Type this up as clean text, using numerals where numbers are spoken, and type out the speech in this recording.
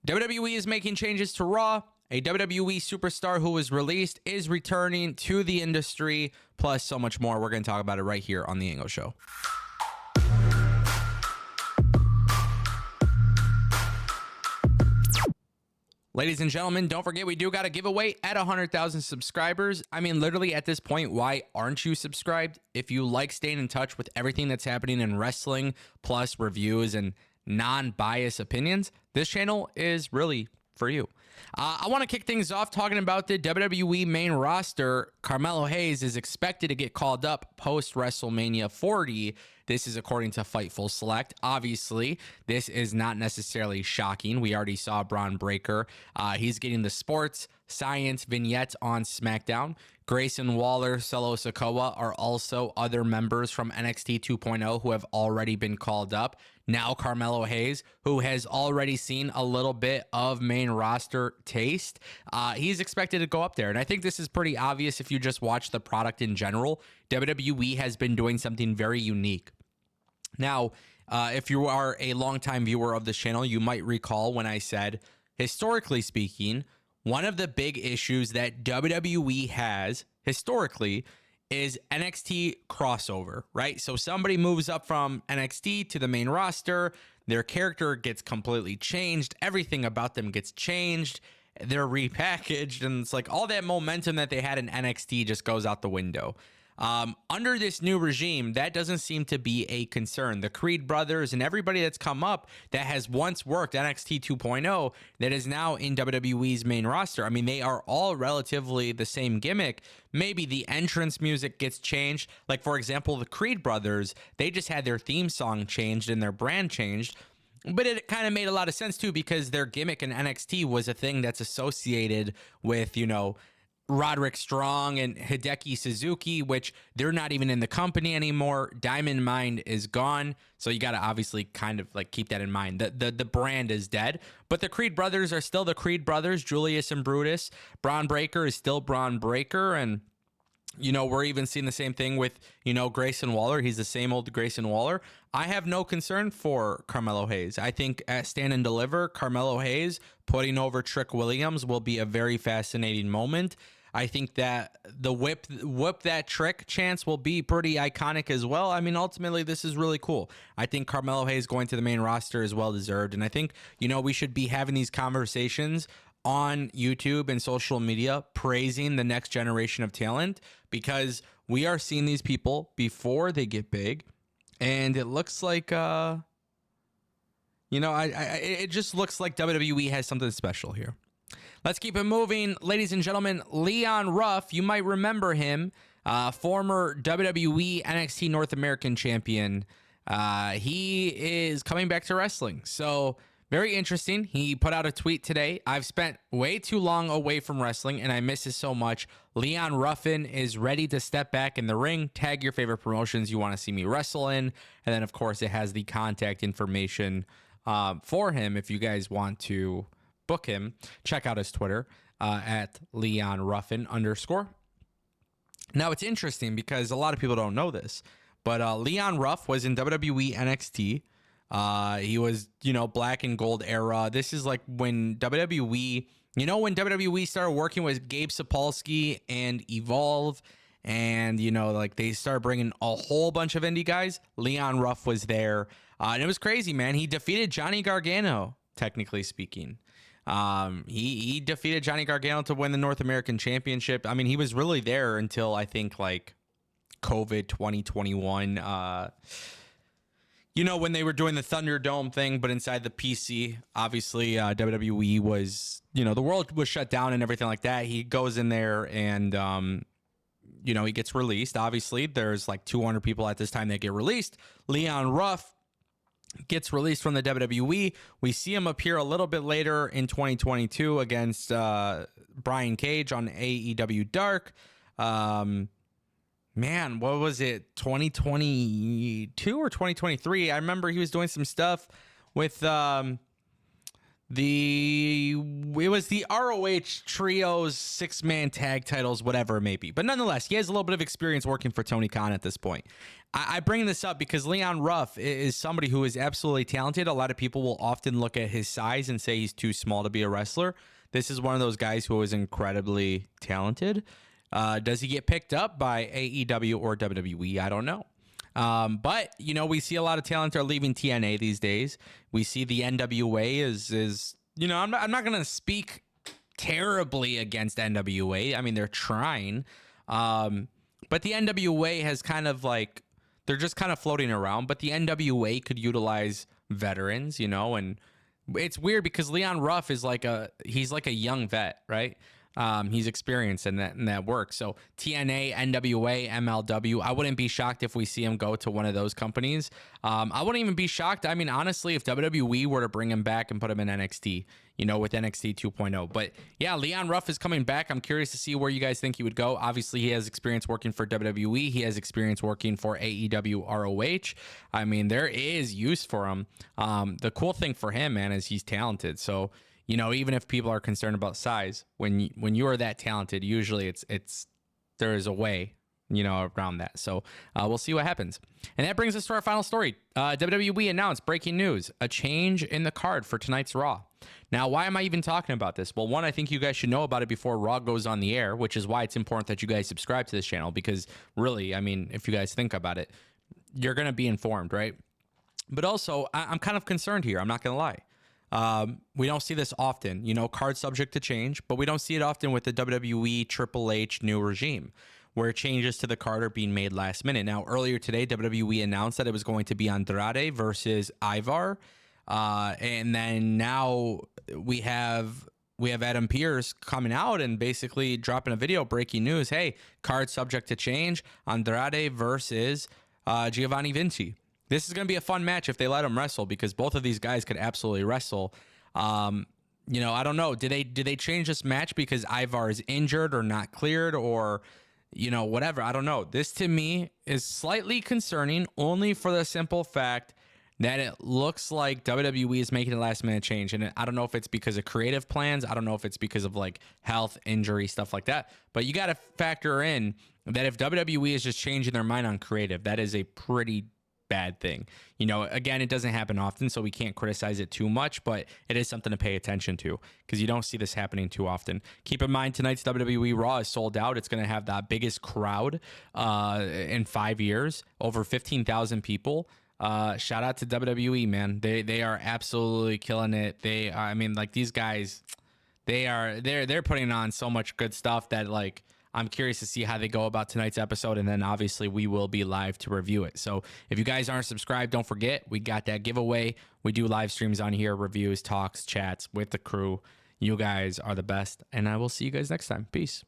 WWE is making changes to Raw. A WWE superstar who was released is returning to the industry, plus so much more. We're going to talk about it right here on The Ango Show. Ladies and gentlemen, don't forget we do got a giveaway at 100,000 subscribers. I mean, literally at this point, why aren't you subscribed? If you like staying in touch with everything that's happening in wrestling, plus reviews and non-biased opinions, this channel is really for you. I want to kick things off talking about the WWE main roster. Carmelo Hayes is expected to get called up post WrestleMania 40. This is according to Fightful Select. Obviously, this is not necessarily shocking. We already saw Braun Breaker. He's getting the sports science vignette on SmackDown. Grayson Waller, Solo Sikoa are also other members from NXT 2.0 who have already been called up. Now Carmelo Hayes, who has already seen a little bit of main roster taste, he's expected to go up there. And I think this is pretty obvious if you just watch the product in general. WWE has been doing something very unique. Now, if you are a longtime viewer of this channel, you might recall when I said, historically speaking, one of the big issues that WWE has historically is NXT crossover, right? So somebody moves up from NXT to the main roster, their character gets completely changed, everything about them gets changed, they're repackaged, and it's like all that momentum that they had in NXT just goes out the window. Under this new regime, that doesn't seem to be a concern. The Creed brothers and everybody that's come up that has once worked NXT 2.0 that is now in WWE's main roster, I mean, they are all relatively the same gimmick. Maybe the entrance music gets changed. Like, for example, the Creed brothers, they just had their theme song changed and their brand changed. But it kind of made a lot of sense, too, because their gimmick in NXT was a thing that's associated with, you know, Roderick Strong and Hideki Suzuki, which they're not even in the company anymore. Diamond Mine is gone. So you got to obviously kind of like keep that in mind. The brand is dead, but the Creed brothers are still the Creed brothers, Julius and Brutus. Braun Breaker is still Braun Breaker. And, you know, we're even seeing the same thing with, you know, Grayson Waller. He's the same old Grayson Waller. I have no concern for Carmelo Hayes. I think at Stand and Deliver, Carmelo Hayes putting over Trick Williams will be a very fascinating moment. I think that the whip that trick chance will be pretty iconic as well. I mean, ultimately, this is really cool. I think Carmelo Hayes going to the main roster is well deserved. And I think, you know, we should be having these conversations on YouTube and social media praising the next generation of talent, because we are seeing these people before they get big. And it looks like, it just looks like WWE has something special here. Let's keep it moving. Ladies and gentlemen, Leon Ruff, you might remember him, former WWE NXT North American champion. He is coming back to wrestling. So very interesting. He put out a tweet today. I've spent way too long away from wrestling and I miss it so much. Leon Ruffin is ready to step back in the ring. Tag your favorite promotions you want to see me wrestle in. And then, of course, it has the contact information for him if you guys want to book him. Check out his Twitter at LeonRuffin_. Now, it's interesting because a lot of people don't know this, but Leon Ruff was in WWE NXT. He was, you know, black and gold era. This is like when WWE, you know, when WWE started working with Gabe Sapolsky and Evolve, and, you know, like they started bringing a whole bunch of indie guys. Leon Ruff was there. And it was crazy, man. He defeated Johnny Gargano, technically speaking. He defeated Johnny Gargano to win the North American Championship. I mean, he was really there until I think like COVID 2021. You know, when they were doing the Thunderdome thing, but inside the PC, obviously WWE was, you know, the world was shut down and everything like that. He goes in there and, you know, he gets released. Obviously, there's like 200 people at this time that get released. Leon Ruff gets released from the WWE. We see him appear a little bit later in 2022 against Brian Cage on AEW Dark. Man, what was it? 2022 or 2023? I remember he was doing some stuff with the it was the ROH trios, 6-man tag titles, whatever it may be. But nonetheless, he has a little bit of experience working for Tony Khan at this point. I bring this up because Leon Ruff is somebody who is absolutely talented. A lot of people will often look at his size and say he's too small to be a wrestler. This is one of those guys who is incredibly talented. Does he get picked up by AEW or WWE? I don't know. But, you know, we see a lot of talent are leaving TNA these days. We see the NWA is you know, I'm not going to speak terribly against NWA. I mean, they're trying. But the NWA has kind of like, they're just kind of floating around. But the NWA could utilize veterans, you know, and it's weird because Leon Ruff is he's like a young vet, right? He's experienced in that work. So TNA, NWA, MLW, I wouldn't be shocked if we see him go to one of those companies. I wouldn't even be shocked. I mean, honestly, if WWE were to bring him back and put him in NXT, you know, with NXT 2.0. But yeah, Leon Ruff is coming back. I'm curious to see where you guys think he would go. Obviously, he has experience working for WWE. He has experience working for AEW ROH. I mean, there is use for him. The cool thing for him, man, is he's talented. So, you know, even if people are concerned about size, when you are that talented, usually it's there is a way, you know, around that. So we'll see what happens. And that brings us to our final story. WWE announced breaking news, a change in the card for tonight's Raw. Now, why am I even talking about this? Well, one, I think you guys should know about it before Raw goes on the air, which is why it's important that you guys subscribe to this channel, because really, I mean, if you guys think about it, you're going to be informed, right? But also, I'm kind of concerned here. I'm not going to lie. We don't see this often, you know, card subject to change, but we don't see it often with the WWE Triple H new regime, where changes to the card are being made last minute. Now, earlier today, WWE announced that it was going to be Andrade versus Ivar. And then now we have Adam Pearce coming out and basically dropping a video, breaking news. Hey, card subject to change, Andrade versus Giovanni Vinci. This is going to be a fun match if they let him wrestle, because both of these guys could absolutely wrestle. You know, I don't know. Did they change this match because Ivar is injured or not cleared or, you know, whatever? I don't know. This to me is slightly concerning, only for the simple fact that it looks like WWE is making a last minute change. And I don't know if it's because of creative plans. I don't know if it's because of like health, injury, stuff like that. But you got to factor in that if WWE is just changing their mind on creative, that is a pretty bad thing. You know, again, it doesn't happen often, so we can't criticize it too much, but it is something to pay attention to because you don't see this happening too often. Keep in mind, tonight's WWE Raw is sold out. It's going to have the biggest crowd in 5 years, over 15,000 people. Shout out to WWE, man. They are absolutely killing it. I mean, like, these guys, they're putting on so much good stuff that, like, I'm curious to see how they go about tonight's episode, and then obviously we will be live to review it. So if you guys aren't subscribed, don't forget, we got that giveaway. We do live streams on here, reviews, talks, chats with the crew. You guys are the best, and I will see you guys next time. Peace.